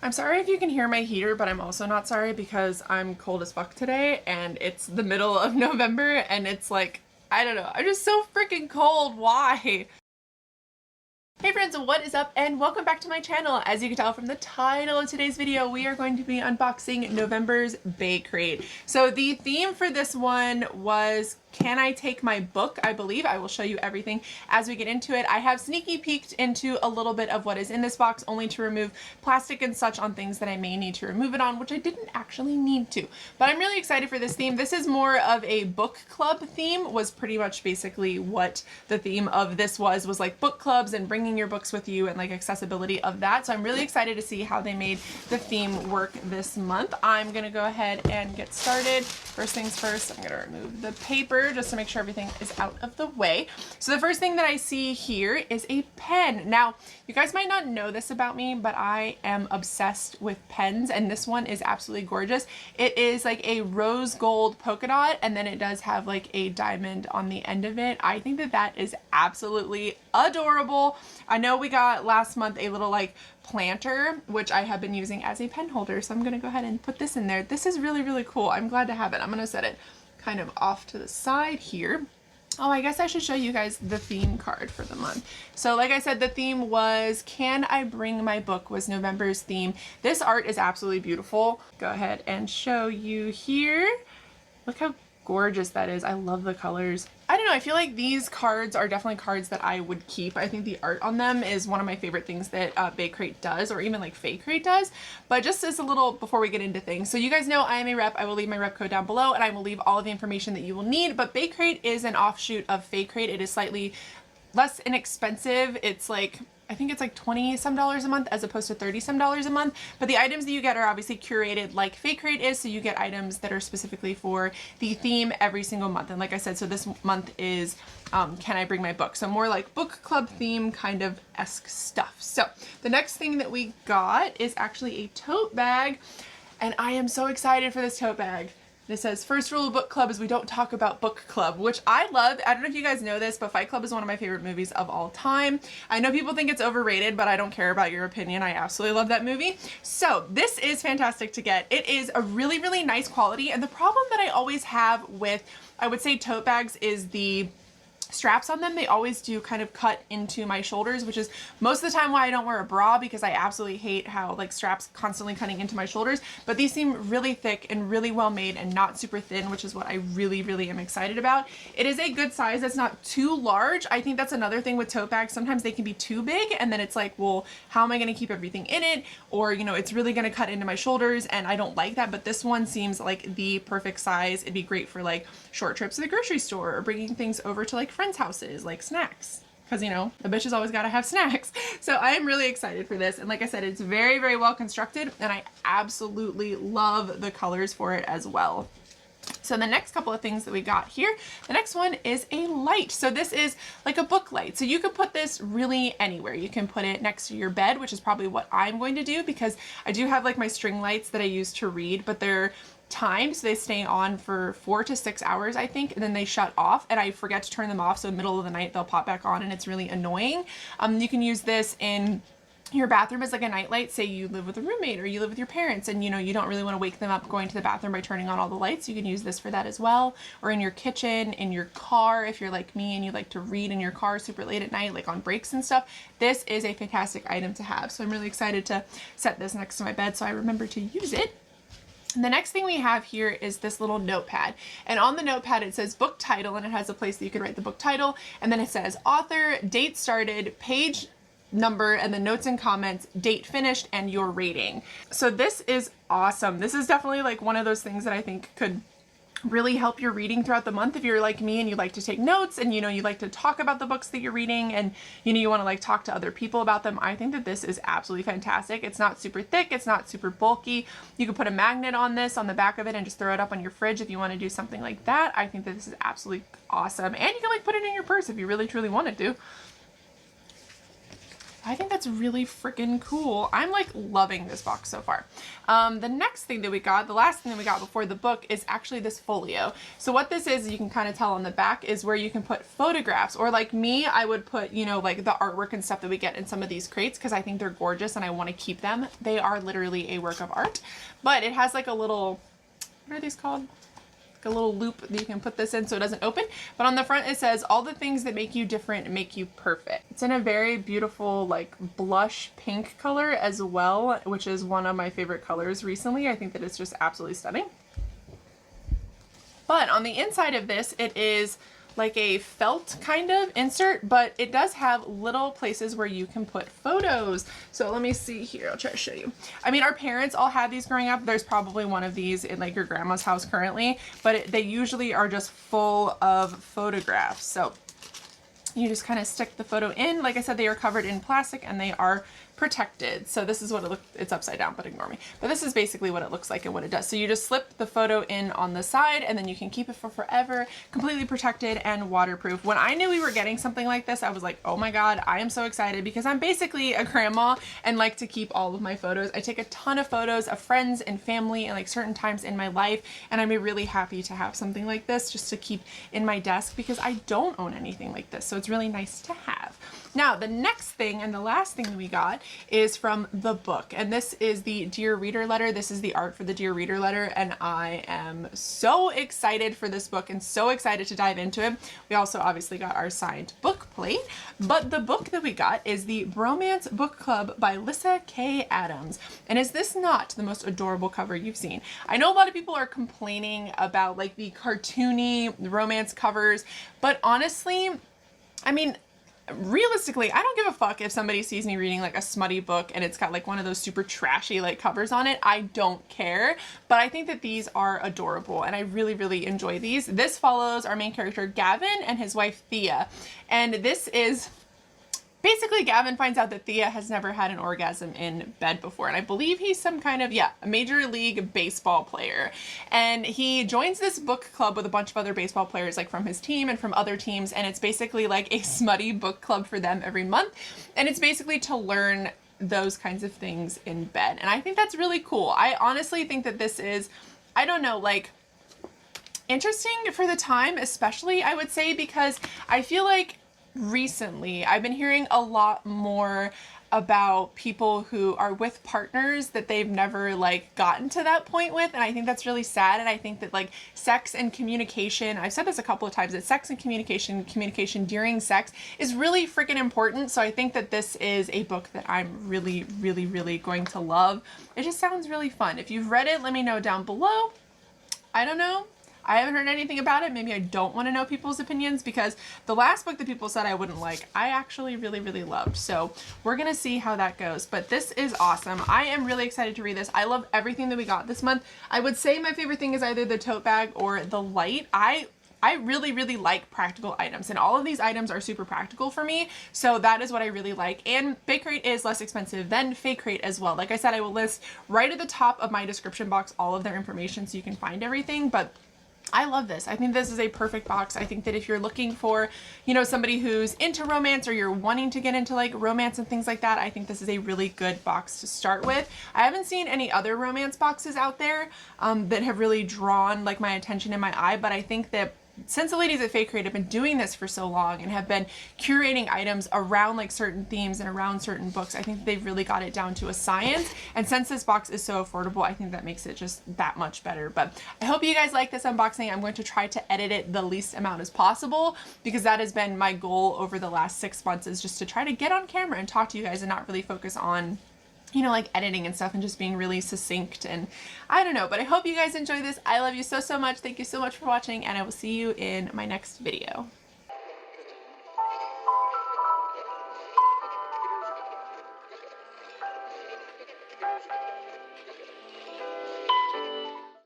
I'm sorry if you can hear my heater, but I'm also not sorry because I'm cold as fuck today and it's the middle of November and it's like, I don't know, I'm just so freaking cold. Why? Hey friends, what is up and welcome back to my channel. As you can tell from the title of today's video, we are going to be unboxing November's BaeCrate. So the theme for this one was, can I take my book? I believe. I will show you everything as we get into it. I have sneaky peeked into a little bit of what is in this box, only to remove plastic and such on things that I may need to remove it on, which I didn't actually need to. But I'm really excited for this theme. This is more of a book club theme, was pretty much basically what the theme of this was like book clubs and bringing your books with you and like accessibility of that. So I'm really excited to see how they made the theme work this month. I'm gonna go ahead and get started. First things first, I'm gonna remove the paper just to make sure everything is out of the way. So the first thing that I see here is a pen. Now, you guys might not know this about me, but I am obsessed with pens, and this one is absolutely gorgeous. It is like a rose gold polka dot, and then it does have like a diamond on the end of it. I think that that is absolutely adorable. I know we got last month a little like planter, which I have been using as a pen holder, so I'm gonna go ahead and put this in there. This is really, really cool. I'm glad to have it. I'm gonna set it kind of off to the side here. Oh, I guess I should show you guys the theme card for the month. So like I said, the theme was, can I bring my book, was November's theme. This art is absolutely beautiful. Go ahead and show you here. Look how gorgeous that is. I love the colors. I don't know, I feel like these cards are definitely cards that I would keep. I think the art on them is one of my favorite things that BaeCrate does, or even like BaeCrate does. But just as a little, before we get into things, so you guys know I am a rep. I will leave my rep code down below and I will leave all of the information that you will need. But BaeCrate is an offshoot of BaeCrate. It is slightly less inexpensive. It's like, I think it's like $20 some a month as opposed to $30 some a month. But the items that you get are obviously curated like BaeCrate is, so you get items that are specifically for the theme every single month. And like I said, so this month is can I bring my book? So more like book club theme kind of esque stuff. So the next thing that we got is actually a tote bag, and I am so excited for this tote bag. It says, first rule of book club is we don't talk about book club, which I love. I don't know if you guys know this, but Fight Club is one of my favorite movies of all time. I know people think it's overrated, but I don't care about your opinion. I absolutely love that movie. So this is fantastic to get. It is a really, really nice quality. And the problem that I always have with, I would say, tote bags is the straps on them. They always do kind of cut into my shoulders, which is most of the time why I don't wear a bra, because I absolutely hate how like straps constantly cutting into my shoulders. But these seem really thick and really well made and not super thin, which is what I really, really am excited about. It is a good size. It's not too large. I think that's another thing with tote bags. Sometimes they can be too big, and then it's like, well, how am I going to keep everything in it? Or, you know, it's really going to cut into my shoulders, and I don't like that. But this one seems like the perfect size. It'd be great for like short trips to the grocery store or bringing things over to like friends' houses, like snacks, because you know the bitch has always got to have snacks. So I am really excited for this, and like I said, it's very, very well constructed, and I absolutely love the colors for it as well. So the next couple of things that we got here, the next one is a light. So this is like a book light. So you could put this really anywhere. You can put it next to your bed, which is probably what I'm going to do, because I do have like my string lights that I use to read, but they're timed, so they stay on for 4 to 6 hours, I think, and then they shut off, and I forget to turn them off, so middle of the night they'll pop back on, and it's really annoying. You can use this in your bathroom as like a nightlight. Say you live with a roommate or you live with your parents, and you know you don't really want to wake them up going to the bathroom by turning on all the lights. You can use this for that as well. Or in your kitchen, in your car, if you're like me and you like to read in your car super late at night, like on breaks and stuff. This is a fantastic item to have. So I'm really excited to set this next to my bed so I remember to use it. And the next thing we have here is this little notepad, and on the notepad it says book title, and it has a place that you can write the book title, and then it says author, date started, page number, and then notes and comments, date finished, and your rating. So this is awesome. This is definitely like one of those things that I think could really help your reading throughout the month. If you're like me and you like to take notes, and you know you like to talk about the books that you're reading, and you know you want to like talk to other people about them, I think that this is absolutely fantastic. It's not super thick, it's not super bulky. You could put a magnet on this on the back of it and just throw it up on your fridge if you want to do something like that. I think that this is absolutely awesome, and you can like put it in your purse if you really truly wanted to. I think that's really freaking cool. I'm like loving this box so far. The next thing that we got, the last thing that we got before the book, is actually this folio. So what this is, you can kind of tell on the back, is where you can put photographs, or like me, I would put, you know, like the artwork and stuff that we get in some of these crates because I think they're gorgeous and I want to keep them. They are literally a work of art, but it has like a little, what are these called? A little loop that you can put this in so it doesn't open, but on the front it says all the things that make you different make you perfect. It's in a very beautiful like blush pink color as well, which is one of my favorite colors recently. I think that it's just absolutely stunning. But on the inside of this, it is like a felt kind of insert, but it does have little places where you can put photos. So let me see here, I'll try to show you. I mean, our parents all had these growing up. There's probably one of these in like your grandma's house currently, but they usually are just full of photographs. So you just kind of stick the photo in. Like I said, they are covered in plastic and they are protected. So this is what it looks, it's upside down, but ignore me. But this is basically what it looks like and what it does. So you just slip the photo in on the side and then you can keep it for forever, completely protected and waterproof. When I knew we were getting something like this, I was like, oh my God, I am so excited because I'm basically a grandma and like to keep all of my photos. I take a ton of photos of friends and family and like certain times in my life. And I'm really happy to have something like this just to keep in my desk because I don't own anything like this. So it's really nice to have. Now, the next thing and the last thing that we got is from the book. And this is the Dear Reader letter. This is the art for the Dear Reader letter. And I am so excited for this book and so excited to dive into it. We also obviously got our signed book plate, but the book that we got is the Bromance Book Club by Lyssa K. Adams. And is this not the most adorable cover you've seen? I know a lot of people are complaining about like the cartoony romance covers, but honestly, I mean, realistically, I don't give a fuck if somebody sees me reading like a smutty book and it's got like one of those super trashy like covers on it. I don't care, but I think that these are adorable and I really, really enjoy these. This follows our main character Gavin and his wife Thea, and this is basically Gavin finds out that Thea has never had an orgasm in bed before. And I believe he's some kind of, a Major League Baseball player. And he joins this book club with a bunch of other baseball players like from his team and from other teams. And it's basically like a smutty book club for them every month. And it's basically to learn those kinds of things in bed. And I think that's really cool. I honestly think that this is, I don't know, like interesting for the time, especially I would say, because I feel like recently I've been hearing a lot more about people who are with partners that they've never like gotten to that point with, and I think that's really sad. And I think that like sex and communication, I've said this a couple of times, that sex and communication during sex is really freaking important. So I think that this is a book that I'm really, really, really going to love. It just sounds really fun. If you've read it, let me know down below. I don't know. I haven't heard anything about it. Maybe I don't want to know people's opinions because the last book that people said I wouldn't like, I actually really, really loved. So we're going to see how that goes. But this is awesome. I am really excited to read this. I love everything that we got this month. I would say my favorite thing is either the tote bag or the light. I really, really like practical items, and all of these items are super practical for me. So that is what I really like. And BaeCrate is less expensive than FakeCrate as well. Like I said, I will list right at the top of my description box all of their information so you can find everything. But I love this. I think this is a perfect box. I think that if you're looking for, you know, somebody who's into romance or you're wanting to get into like romance and things like that, I think this is a really good box to start with. I haven't seen any other romance boxes out there that have really drawn like my attention and my eye, but I think that since the ladies at FakeCrate have been doing this for so long and have been curating items around like certain themes and around certain books, I think they've really got it down to a science. And since this box is so affordable, I think that makes it just that much better. But I hope you guys like this unboxing. I'm going to try to edit it the least amount as possible because that has been my goal over the last 6 months, is just to try to get on camera and talk to you guys and not really focus on, you know, like editing and stuff and just being really succinct. And I don't know, but I hope you guys enjoy this. I love you so, so much. Thank you so much for watching, and I will see you in my next video.